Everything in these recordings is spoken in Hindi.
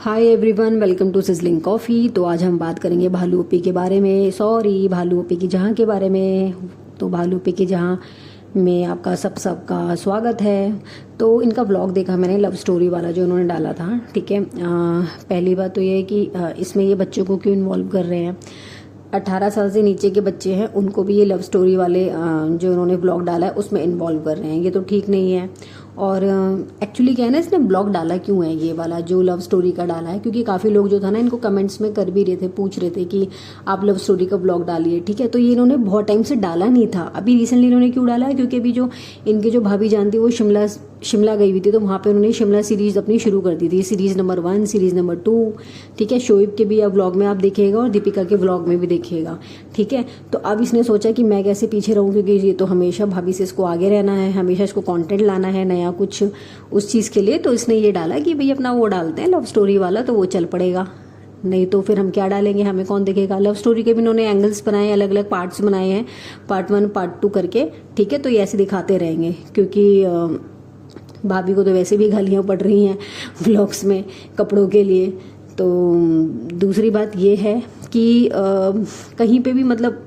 Hi everyone, welcome to sizzling coffee. तो आज हम बात करेंगे भालू ओपी के बारे में। भालू ओपी की जहाँ के बारे में। तो भालू ओपी की जहाँ में आपका सबका स्वागत है। तो इनका ब्लॉग देखा मैंने, लव स्टोरी वाला जो उन्होंने डाला था। ठीक है, पहली बात तो ये है कि इसमें ये बच्चों को क्यों इन्वॉल्व कर रहे हैं। 18 साल से नीचे के बच्चे हैं उनको भी ये लव स्टोरी वाले जो उन्होंने ब्लॉग डाला है उसमें इन्वॉल्व कर रहे हैं। ये तो ठीक नहीं है। और एक्चुअली क्या है ना, इसने ब्लॉग डाला क्यों है ये वाला जो लव स्टोरी का डाला है, क्योंकि काफ़ी लोग जो था ना इनको कमेंट्स में कर भी रहे थे, पूछ रहे थे कि आप लव स्टोरी का ब्लॉग डालिए। ठीक है, तो ये इन्होंने बहुत टाइम से डाला नहीं था। अभी रिसेंटली इन्होंने क्यों डाला है, क्योंकि अभी जो इनके जो भाभी जान थी वो शिमला गई हुई थी, तो वहाँ पे उन्होंने शिमला सीरीज अपनी शुरू कर दी थी। Series number 1, series number 2। ठीक है, शोएब के भी अब व्लॉग में आप देखिएगा और दीपिका के व्लॉग में भी देखिएगा। ठीक है, तो अब इसने सोचा कि मैं कैसे पीछे रहूं, क्योंकि ये तो हमेशा भाभी से इसको आगे रहना है, हमेशा इसको कंटेंट लाना है नया कुछ उस चीज़ के लिए। तो इसने ये डाला कि भाई अपना वो डालते हैं लव स्टोरी वाला, तो वो चल पड़ेगा। नहीं तो फिर हम क्या डालेंगे, हमें कौन देखेगा। लव स्टोरी के भी इन्होंने एंगल्स बनाए, अलग अलग पार्ट्स बनाए हैं, पार्ट 1 पार्ट 2 करके। ठीक है, तो ये ऐसे दिखाते रहेंगे, क्योंकि भाभी को तो वैसे भी गालियाँ पड़ रही हैं व्लॉग्स में कपड़ों के लिए। तो दूसरी बात ये है कि कहीं पे भी मतलब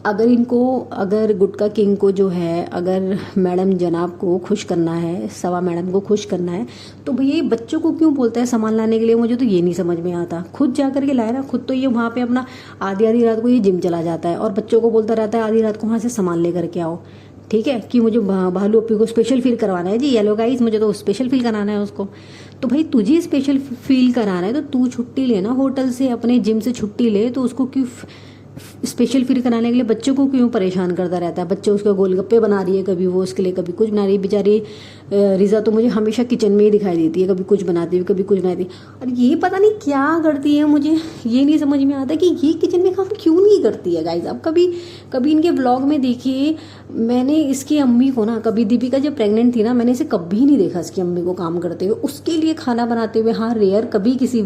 अगर गुटका किंग को जो है, अगर मैडम जनाब को खुश करना है, सवा मैडम को खुश करना है, तो भैया ये बच्चों को क्यों बोलता है सामान लाने के लिए। मुझे तो ये नहीं समझ में आता। खुद जा करके लाए ना, खुद तो ये वहाँ पे अपना आधी रात को ये जिम चला जाता है और बच्चों को बोलता रहता है आधी रात को वहाँ से सामान लेकर के आओ। ठीक है, कि मुझे भालू ओपी को स्पेशल फील करवाना है जी, येलो गाइस, मुझे तो स्पेशल फील कराना है उसको। तो भाई तुझे स्पेशल फील कराना है तो तू छुट्टी लेना होटल से, अपने जिम से छुट्टी ले। तो उसको क्यों स्पेशल फील कराने के लिए बच्चों को क्यों परेशान करता रहता है। बच्चे उसके गोलगप्पे बना रही है, कभी वो उसके लिए कभी कुछ बना रही है। बेचारी रिजा तो मुझे हमेशा किचन में ही दिखाई देती है, कभी कुछ बनाती है कभी कुछ बनाती है। और ये पता नहीं क्या करती है, मुझे ये नहीं समझ में आता कि ये किचन में काम क्यों नहीं करती है गाइज। अब कभी इनके ब्लॉग में देखिए, मैंने इसकी अम्मी को ना, कभी दीपिका जब प्रेग्नेंट थी ना, मैंने इसे कभी नहीं देखा इसकी अम्मी को काम करते हुए, उसके लिए खाना बनाते हुए। हाँ, रेयर कभी किसी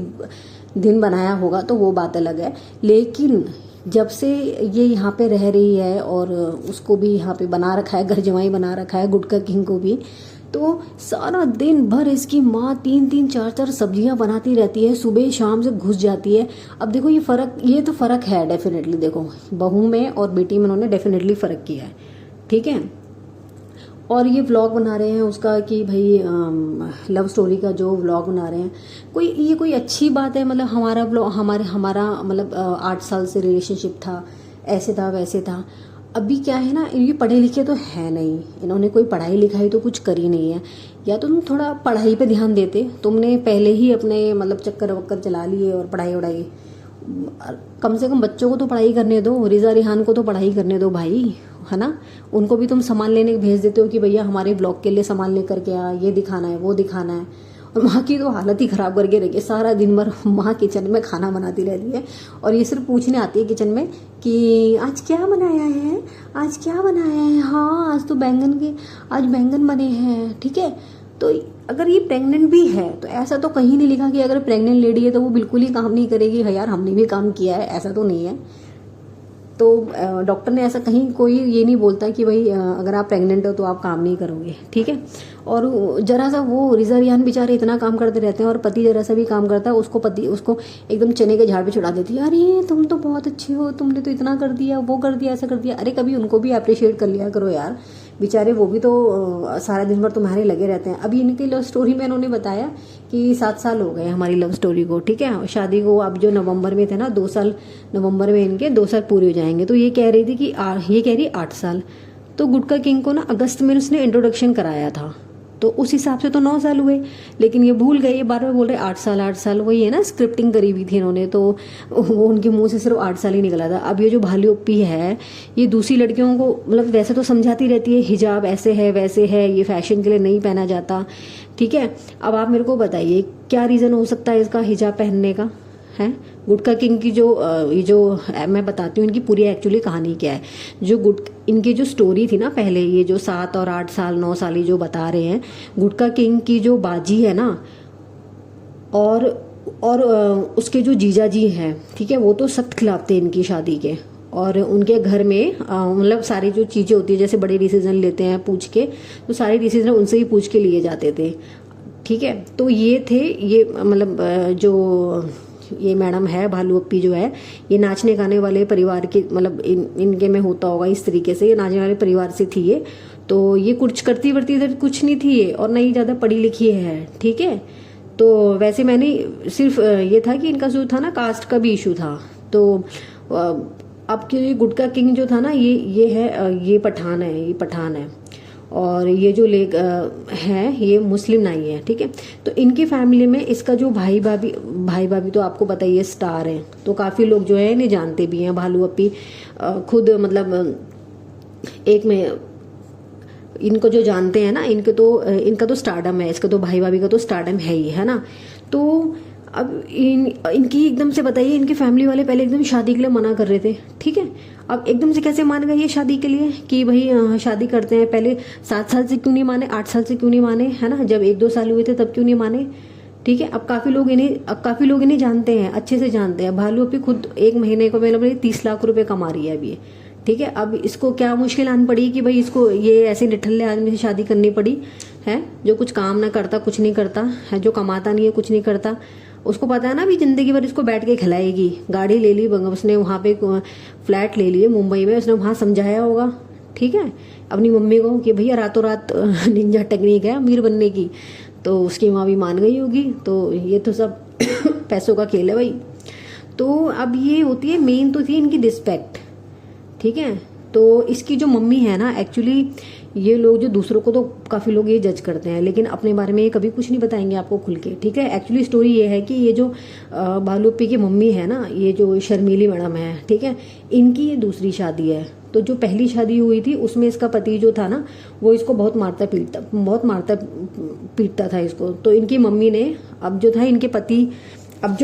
दिन बनाया होगा तो वो बात अलग है, लेकिन जब से ये यहाँ पे रह रही है और उसको भी यहाँ पे बना रखा है, घर जमाई बना रखा है गुटका किंग को भी, तो सारा दिन भर इसकी माँ 3-3 4-4 सब्जियाँ बनाती रहती है, सुबह शाम से घुस जाती है। अब देखो ये तो फ़र्क है डेफिनेटली। देखो बहू में और बेटी में उन्होंने डेफिनेटली फ़र्क किया है। ठीक है, और ये व्लॉग बना रहे हैं उसका कि भाई लव स्टोरी का जो व्लॉग बना रहे हैं, ये कोई अच्छी बात है। मतलब हमारा व्लॉग हमारा मतलब 8 साल से रिलेशनशिप था, ऐसे था वैसे था। अभी क्या है ना, ये पढ़े लिखे तो है नहीं, इन्होंने कोई पढ़ाई लिखाई तो कुछ करी नहीं है। या तो तुम थोड़ा पढ़ाई पे ध्यान देते, तुमने पहले ही अपने मतलब चक्कर वक्कर चला लिए और पढ़ाई वढ़ाई। कम से कम बच्चों को तो पढ़ाई करने दो, रिजा रिहान को तो पढ़ाई करने दो भाई, है ना। उनको भी तुम सामान लेने भेज देते हो कि भैया हमारे ब्लॉग के लिए सामान लेकर के आ, ये दिखाना है वो दिखाना है। और माँ की तो हालत ही ख़राब करके रखी है, सारा दिन भर माँ किचन में खाना बनाती रहती है और ये सिर्फ पूछने आती है किचन में कि आज क्या बनाया है, आज क्या बनाया है। हाँ, आज तो आज बैंगन बने हैं। ठीक है, तो अगर ये प्रेग्नेंट भी है तो ऐसा तो कहीं नहीं लिखा कि अगर प्रेग्नेंट लेडी है तो वो बिल्कुल ही काम नहीं करेगी। हाँ यार, हमने भी काम किया है, ऐसा तो नहीं है। तो डॉक्टर ने ऐसा कहीं कोई ये नहीं बोलता कि भाई अगर आप प्रेग्नेंट हो तो आप काम नहीं करोगे। ठीक है, और जरा सा वो रिजा रिहान बेचारे इतना काम करते रहते हैं और पति जरा सा भी काम करता है उसको एकदम चने के झाड़ पे चढ़ा देती है। अरे तुम तो बहुत अच्छे हो, तुमने तो इतना कर दिया, वो कर दिया, ऐसा कर दिया। अरे कभी उनको भी अप्रिशिएट कर लिया करो यार, बेचारे वो भी तो सारा दिन भर तुम्हारे लगे रहते हैं। अभी इनकी लव स्टोरी में इन्होंने बताया कि 7 साल हो गए हमारी लव स्टोरी को। ठीक है, शादी को अब जो नवंबर में थे ना, 2 साल नवंबर में इनके 2 साल पूरे हो जाएंगे। तो ये कह रही थी कि ये कह रही 8 साल। तो गुटका किंग को ना अगस्त में उसने इंट्रोडक्शन कराया था, तो उस हिसाब से तो 9 साल हुए। लेकिन ये भूल गए, ये बार बार बोल रहे 8 साल 8 साल। वही है ना, स्क्रिप्टिंग करी हुई थी इन्होंने, तो वो उनके मुंह से सिर्फ 8 साल ही निकला था। अब ये जो भालू ओपी है, ये दूसरी लड़कियों को मतलब वैसे तो समझाती रहती है हिजाब ऐसे है वैसे है, ये फैशन के लिए नहीं पहना जाता। ठीक है, अब आप मेरे को बताइए क्या रीज़न हो सकता है इसका हिजाब पहनने का है। गुटका किंग की ये जो मैं बताती हूँ इनकी पूरी एक्चुअली कहानी क्या है। इनकी जो स्टोरी थी ना पहले, ये जो 7 और 8 साल 9 साल ये जो बता रहे हैं, गुटका किंग की जो बाजी है ना और उसके जो जीजा जी हैं, ठीक है, वो तो सख्त खिलाफ थे इनकी शादी के। और उनके घर में मतलब सारी जो चीज़ें होती है, जैसे बड़े डिसीजन लेते हैं पूछ के, तो सारे डिसीजन उनसे ही पूछ के लिए जाते थे। ठीक है। तो ये थे, ये मतलब जो ये मैडम है भालू अप्पी जो है, ये नाचने गाने वाले परिवार के मतलब इनके में होता होगा इस तरीके से, ये नाचने वाले परिवार से थी ये। तो ये कुछ करती वर्ती इधर कुछ नहीं थी ये, और ना ही ज़्यादा पढ़ी लिखी है, ठीक है। तो वैसे मैंने सिर्फ ये था कि इनका जो था ना कास्ट का भी इशू था। तो अब के ये गुटका किंग जो था ना, ये है, ये पठान है, ये पठान है, और ये जो लेग है ये मुस्लिम नहीं है, ठीक है। तो इनकी फैमिली में इसका जो भाई भाभी तो आपको पता ही है स्टार है, तो काफ़ी लोग जो है इन्हें जानते भी हैं। भालू अप्पी खुद मतलब एक में इनको जो जानते हैं ना, इनका तो स्टारडम है, इसका तो भाई भाभी का तो स्टारडम है ही, है ना। तो अब इनकी एकदम से बताइए, इनके फैमिली वाले पहले एकदम शादी के लिए मना कर रहे थे, ठीक है। अब एकदम से कैसे मान गए ये शादी के लिए कि भाई शादी करते हैं। पहले 7 साल से क्यों नहीं माने, 8 साल से क्यों नहीं माने, है ना। जब 1-2 साल हुए थे तब क्यों नहीं माने, ठीक है। अब काफ़ी लोग इन्हें जानते हैं, अच्छे से जानते हैं। भालू अप्पी खुद 1 महीने को मतलब 30 लाख रुपए कमा रही है अभी, ठीक है। अब इसको क्या मुश्किल आन पड़ी कि भाई इसको ये ऐसे निठल्ले आदमी से शादी करनी पड़ी है, जो कुछ काम ना करता, कुछ नहीं करता है, जो कमाता नहीं है, कुछ नहीं करता। उसको पता है ना भी जिंदगी भर इसको बैठ के खिलाएगी। गाड़ी ले ली उसने, वहाँ पे फ्लैट ले लिए मुंबई में, उसने वहाँ समझाया होगा, ठीक है, अपनी मम्मी को कि भैया रातों रात निंजा टेक्निक है अमीर बनने की। तो उसकी माँ भी मान गई होगी। तो ये तो सब पैसों का खेल है भाई। तो अब ये होती है, मेन तो थी इनकी रिस्पेक्ट, ठीक है। तो इसकी जो मम्मी है ना, एक्चुअली ये लोग जो दूसरों को तो काफ़ी लोग ये जज करते हैं, लेकिन अपने बारे में ये कभी कुछ नहीं बताएंगे आपको खुल के, ठीक है। एक्चुअली स्टोरी ये है कि ये जो भालू अप्पी की मम्मी है ना, ये जो शर्मीली मैडम है, ठीक है, इनकी ये दूसरी शादी है। तो जो पहली शादी हुई थी उसमें इसका पति जो था ना, वो इसको बहुत मारता पीटता था इसको। तो इनकी मम्मी ने अब जो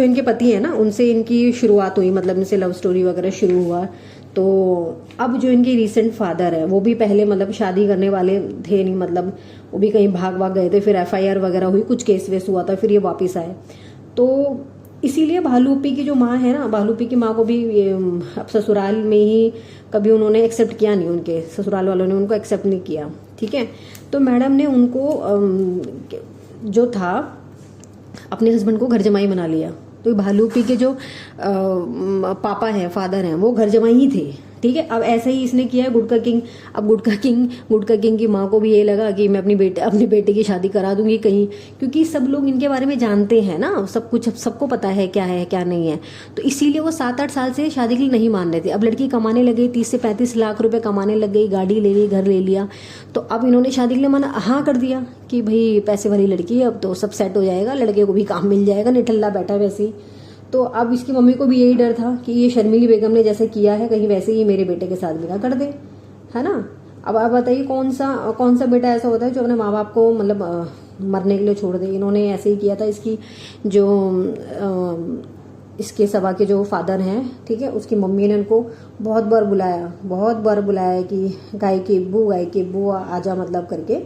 इनके पति है ना, उनसे इनकी शुरुआत हुई, मतलब इनसे लव स्टोरी वगैरह शुरू हुआ। तो अब जो इनके रिसेंट फादर है, वो भी पहले मतलब शादी करने वाले थे नहीं, मतलब वो भी कहीं भाग गए थे, फिर FIR वगैरह हुई, कुछ केस वेस हुआ था, फिर ये वापस आए। तो इसीलिए भालू अप्पी की जो माँ है ना, भालू अप्पी की माँ को भी अब ससुराल में ही कभी उन्होंने एक्सेप्ट किया नहीं, उनके ससुराल वालों ने उनको एक्सेप्ट नहीं किया, ठीक है। तो मैडम ने उनको जो था अपने हस्बैंड को घर जमाई बना लिया। तो भालू अप्पी के जो पापा हैं, फादर हैं, वो घर जमाई ही थे, ठीक है। अब ऐसे ही इसने किया है गुटका किंग। अब गुटका किंग की माँ को भी ये लगा कि मैं अपनी बेटे की शादी करा दूंगी कहीं, क्योंकि सब लोग इनके बारे में जानते हैं ना, सब कुछ सबको पता है क्या नहीं है। तो इसीलिए वो 7-8 साल से शादी के लिए नहीं मान रहे थे। अब लड़की कमाने लगी, 30 से 35 लाख रुपए कमाने लग गई, गाड़ी ले ली, घर ले लिया। तो अब इन्होंने शादी के लिए मना हाँ कर दिया कि भाई पैसे वाली लड़की है, अब तो सब सेट हो जाएगा, लड़के को भी काम मिल जाएगा, निठल्ला बैठा वैसे ही। तो अब इसकी मम्मी को भी यही डर था कि ये शर्मिली बेगम ने जैसे किया है, कहीं वैसे ही मेरे बेटे के साथ बिना कर दे, है ना। अब आप बताइए कौन सा बेटा ऐसा होता है जो अपने माँ बाप को मतलब मरने के लिए छोड़ दे। इन्होंने ऐसे ही किया था। इसकी जो इसके सवा के जो फादर हैं, ठीक है, उसकी मम्मी ने उनको बहुत बार बुलाया कि गाय की अब्बू आजा मतलब करके,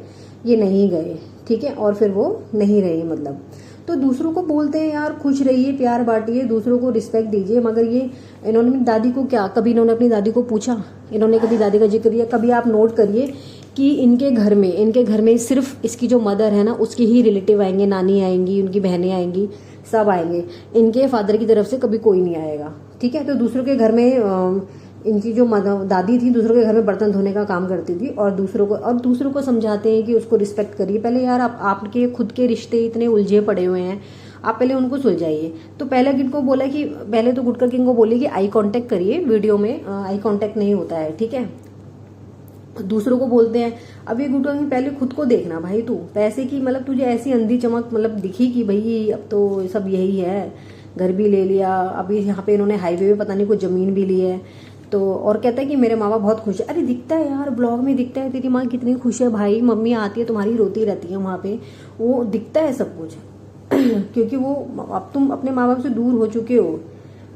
ये नहीं गए, ठीक है। और फिर वो नहीं रहे मतलब। तो दूसरों को बोलते हैं यार खुश रहिए, प्यार बांटिए, दूसरों को रिस्पेक्ट दीजिए, मगर ये इन्होंने अपनी दादी को कभी इन्होंने अपनी दादी को पूछा, इन्होंने कभी दादी का जिक्र किया? कभी आप नोट करिए कि इनके घर में सिर्फ इसकी जो मदर है ना, उसकी ही रिलेटिव आएंगे, नानी आएंगी, उनकी बहनें आएंगी, सब आएंगे। इनके फादर की तरफ से कभी कोई नहीं आएगा, ठीक है। तो दूसरों के घर में इनकी जो दादी थी, दूसरों के घर में बर्तन धोने का काम करती थी, और दूसरों को समझाते हैं कि उसको रिस्पेक्ट करिए। पहले यार आपके खुद के रिश्ते इतने उलझे पड़े हुए हैं, आप पहले उनको सुलझाइए। तो पहले किनको बोला कि पहले तो गुटका किंग को बोले कि आई कांटेक्ट करिए, वीडियो में आई कांटेक्ट नहीं होता है, ठीक है। दूसरों को बोलते हैं। अब ये गुटका किंग पहले खुद को देखना भाई, तू पैसे की मतलब तुझे ऐसी अंधी चमक मतलब दिखी कि भाई अब तो सब यही है, घर भी ले लिया, अभी यहाँ पे इन्होंने हाईवे पे पता नहीं कुछ जमीन भी ली है। तो और कहता है कि मेरे माँ बाप बहुत खुश है। अरे दिखता है यार, ब्लॉग में दिखता है तेरी माँ कितनी खुश है भाई, मम्मी आती है तुम्हारी रोती रहती है वहाँ पे, वो दिखता है सब कुछ क्योंकि वो अब तुम अपने माँ बाप से दूर हो चुके हो।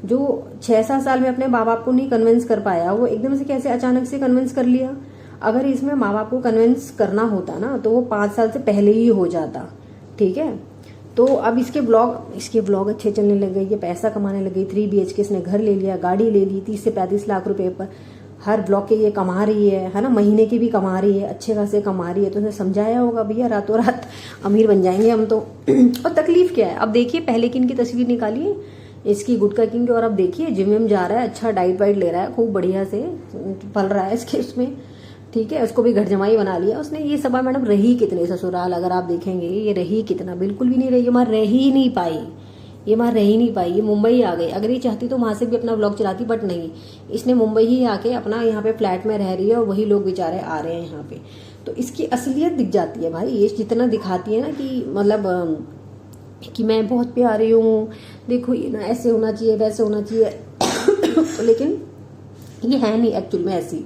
जो 6-7 साल में अपने माँ बाप को नहीं कन्विंस कर पाया, वो एकदम से कैसे अचानक से कन्विंस कर लिया। अगर इसमें माँ बाप को कन्विंस करना होता ना, तो वो 5 साल से पहले ही हो जाता, ठीक है। तो अब इसके ब्लॉग अच्छे चलने लग गए, ये पैसा कमाने लग गई, 3 BHK इसने घर ले लिया, गाड़ी ले ली 30 से 35 लाख रुपए पर। हर ब्लॉग के ये कमा रही है ना, महीने की भी कमा रही है, अच्छे खासे कमा रही है, तो उसे समझाया होगा भैया रातों रात अमीर बन जाएंगे हम तो। और तकलीफ क्या है, अब देखिए पहले की इनकी तस्वीर निकालिए इसकी गुटखा किंग की, और अब देखिए जिम विम जा रहा है, अच्छा डाइट वाइट ले रहा है, खूब बढ़िया से पल रहा है इसके उसमें, ठीक है। उसको भी घर जमाई बना लिया उसने। ये सबा मैडम रही कितने ससुराल, अगर आप देखेंगे ये रही कितना, बिल्कुल भी नहीं रही, ये माँ रह ही नहीं पाई, ये वहाँ रह ही नहीं पाई, ये मुंबई आ गई। अगर ये चाहती तो वहां से भी अपना व्लॉग चलाती, बट नहीं, इसने मुंबई ही आके अपना यहाँ पे फ्लैट में रह रही है, और वही लोग बेचारे आ रहे हैं यहाँ पे, तो इसकी असलियत दिख जाती है भाई। ये जितना दिखाती है ना कि मतलब कि मैं बहुत प्यारी हूँ, देखो ये ना ऐसे होना चाहिए वैसे होना चाहिए तो लेकिन ये है नहीं एक्चुअल में ऐसी।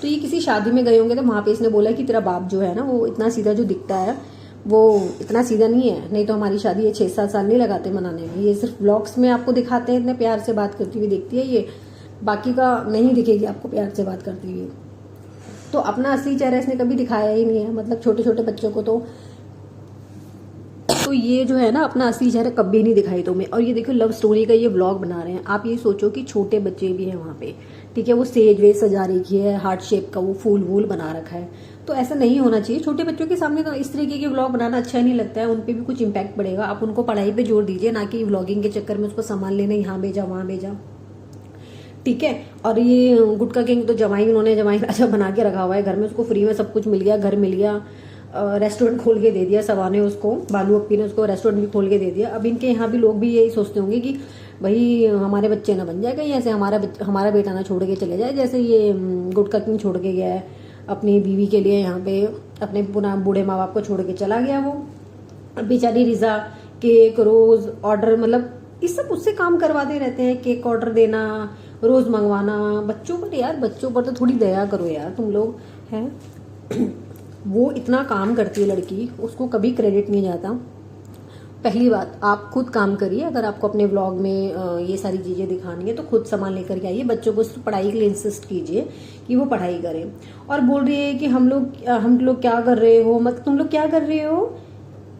तो ये किसी शादी में गए होंगे तो वहां पे इसने बोला कि तेरा बाप जो है ना वो इतना सीधा जो दिखता है वो इतना सीधा नहीं है, नहीं तो हमारी शादी ये 6-7 साल नहीं लगाते मनाने में। ये सिर्फ ब्लॉग्स में आपको दिखाते हैं इतने प्यार से बात करती हुई दिखती है ये, बाकी का नहीं दिखेगी आपको प्यार से बात करती हुई। तो अपना असली चेहरा इसने कभी दिखाया ही नहीं है, मतलब छोटे छोटे बच्चों को तो ये जो है ना अपना असली चेहरा कभी नहीं दिखाई तुम्हें। और ये देखो लव स्टोरी का ये व्लॉग बना रहे हैं। आप ये सोचो कि छोटे बच्चे भी हैं वहाँ पे, ठीक है, वो स्टेज वेज सजा रखी है, हार्ट शेप का वो फूल वूल बना रखा है, तो ऐसा नहीं होना चाहिए। छोटे बच्चों के सामने तो इस तरीके के व्लॉग बनाना अच्छा नहीं लगता है, उन पे भी कुछ इम्पैक्ट पड़ेगा। आप उनको पढ़ाई पे जोर दीजिए, ना कि व्लॉगिंग के चक्कर में उसको सामान लेने यहाँ भेजा वहां भेजा, ठीक है। और ये गुटखा किंग तो जमाई उन्होंने जमाई राजा बना के रखा हुआ है घर में, उसको फ्री में सब कुछ मिल गया, घर मिल गया, रेस्टोरेंट खोल के दे दिया सबा ने उसको, बालू अप्पी ने उसको रेस्टोरेंट भी खोल के दे दिया। अब इनके यहाँ भी लोग भी यही सोचते होंगे कि भाई हमारे बच्चे ना बन जाए कहीं ऐसे, हमारा बेटा ना छोड़ के चले जाए, जैसे ये गुटखा किंग छोड़ के गया है अपनी बीवी के लिए यहाँ पे, अपने पुनः बूढ़े माँ बाप को छोड़ के चला गया वो। बेचारी रिजा केक रोज ऑर्डर, मतलब इस सब उससे काम करवाते रहते हैं, केक ऑर्डर देना, रोज मंगवाना बच्चों पर। यार बच्चों पर तो थोड़ी दया करो यार तुम लोग, हैं। वो इतना काम करती है लड़की, उसको कभी क्रेडिट नहीं जाता। पहली बात आप खुद काम करिए, अगर आपको अपने व्लॉग में ये सारी चीजें दिखानी है तो खुद सामान लेकर के आइए। बच्चों को पढ़ाई के लिए इंसिस्ट कीजिए कि वो पढ़ाई करें। और बोल रही है कि हम लोग क्या कर रहे हो, मतलब तुम लोग क्या कर रहे हो,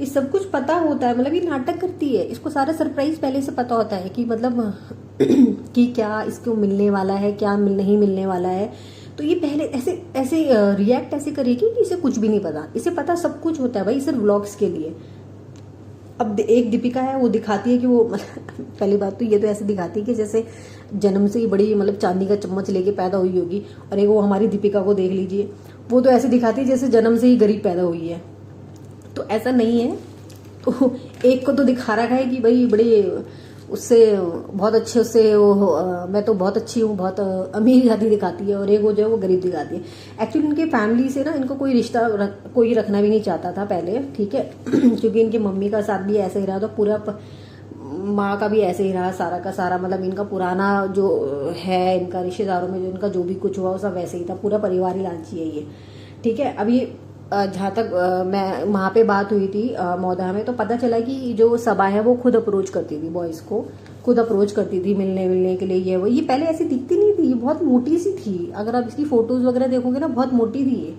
ये सब कुछ पता होता है। मतलब ये नाटक करती है, इसको सारा सरप्राइज पहले से पता होता है कि मतलब कि क्या इसको मिलने वाला है, क्या नहीं मिलने वाला है। तो ये पहले ऐसे रिएक्ट ऐसे करेगी कि इसे कुछ भी नहीं पता। इसे पता सब कुछ होता है भाई, सिर्फ व्लॉग्स के लिए। अब एक दीपिका है, वो दिखाती है कि वो पहली बात तो ये तो ऐसे दिखाती है कि जैसे जन्म से ही बड़ी मतलब चांदी का चम्मच लेके पैदा हुई होगी। और एक वो हमारी दीपिका को देख लीजिए, वो तो ऐसे दिखाती है जैसे जन्म से ही गरीब पैदा हुई है। तो ऐसा नहीं है। तो एक को तो दिखा रखा है कि भाई बड़े उससे बहुत अच्छे, उससे मैं तो बहुत अच्छी हूँ, बहुत अमीर जाति दिखाती है, और एक वो जो है वो गरीब दिखाती है। एक्चुअली इनके फैमिली से ना इनको कोई रिश्ता कोई रखना भी नहीं चाहता था पहले, ठीक है। क्योंकि इनकी मम्मी का साथ भी ऐसे ही रहा, तो पूरा माँ का भी ऐसे ही रहा, सारा का सारा मतलब इनका पुराना जो है इनका रिश्तेदारों में जो इनका जो भी कुछ हुआ वो सब वैसे ही था, पूरा परिवार ही लालची है ये, ठीक है। अब ये जहाँ तक मैं वहाँ पे बात हुई थी मौदा में, तो पता चला कि जो सबा है वो खुद अप्रोच करती थी बॉयज़ को, खुद अप्रोच करती थी मिलने के लिए। ये पहले ऐसी दिखती नहीं थी, ये बहुत मोटी सी थी। अगर आप इसकी फोटोज वगैरह देखोगे ना, बहुत मोटी थी ये,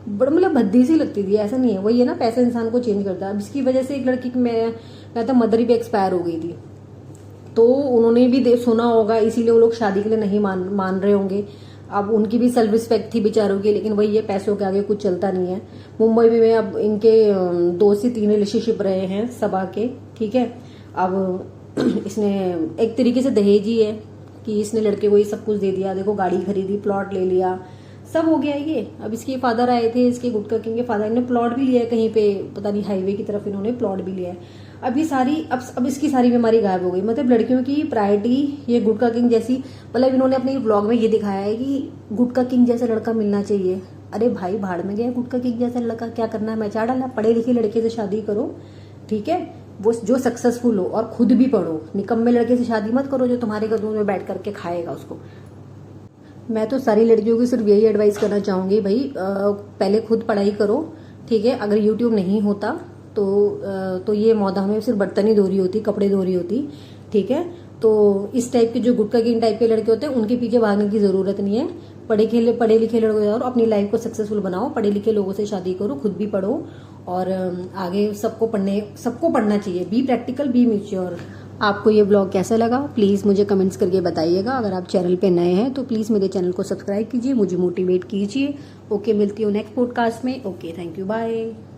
बड़ा मतलब भद्दी सी लगती थी। ऐसा नहीं है, वही है ना, पैसा इंसान को चेंज करता है। अब इसकी वजह से एक लड़की की मैं कहता मदर ही भी एक्सपायर हो गई थी, तो उन्होंने भी सुना होगा, इसीलिए वो लोग शादी के लिए नहीं मान रहे होंगे। अब उनकी भी सेल्फ रिस्पेक्ट थी बेचारों की, लेकिन वही है पैसों के आगे कुछ चलता नहीं है। मुंबई में अब इनके 2 से 3 रिलेशनशिप रहे हैं सबा के, ठीक है। अब इसने एक तरीके से दहेज ही है कि इसने लड़के को ये सब कुछ दे दिया, देखो गाड़ी खरीदी, प्लॉट ले लिया, सब हो गया ये। अब इसके फादर आए थे, इसके गुटखा किंग के फादर ने प्लॉट भी लिया है कहीं पे, पता नहीं हाईवे की तरफ इन्होंने प्लॉट भी लिया है। अब ये सारी अब इसकी सारी बीमारी गायब हो गई। मतलब लड़कियों की प्रायोरिटी ये गुटखा किंग जैसी, मतलब इन्होंने अपने ब्लॉग में ये दिखाया है कि गुटखा किंग जैसा लड़का मिलना चाहिए। अरे भाई भाड़ में गया गुटखा किंग जैसा लड़का, क्या करना है मचा डाला। पढ़े लिखे लड़के से शादी करो, ठीक है, वो जो सक्सेसफुल हो, और खुद भी पढ़ो। निकम्मे लड़के से शादी मत करो जो तुम्हारे कदमों में बैठ करके खाएगा उसको। मैं तो सारी लड़कियों की सिर्फ यही एडवाइस करना चाहूंगी, भाई पहले खुद पढ़ाई करो, ठीक है। अगर यूट्यूब नहीं होता तो ये मौदा में सिर्फ बर्तन ही धो रही होती, कपड़े धो रही होती, ठीक है। तो इस टाइप के जो गुटखा किंग टाइप के लड़के होते हैं उनके पीछे भागने की जरूरत नहीं है। पढ़े लिखे लड़कों जाओ, अपनी लाइफ को सक्सेसफुल बनाओ, पढ़े लिखे लोगों से शादी करो, खुद भी पढ़ो, और आगे सबको पढ़ना चाहिए। Be practical, be mature. आपको ये ब्लॉग कैसा लगा प्लीज़ मुझे कमेंट्स करके बताइएगा। अगर आप चैनल पे नए हैं तो प्लीज़ मेरे चैनल को सब्सक्राइब कीजिए, मुझे मोटिवेट कीजिए। ओके, मिलती हूँ नेक्स्ट पॉडकास्ट में। Okay, thank you, bye.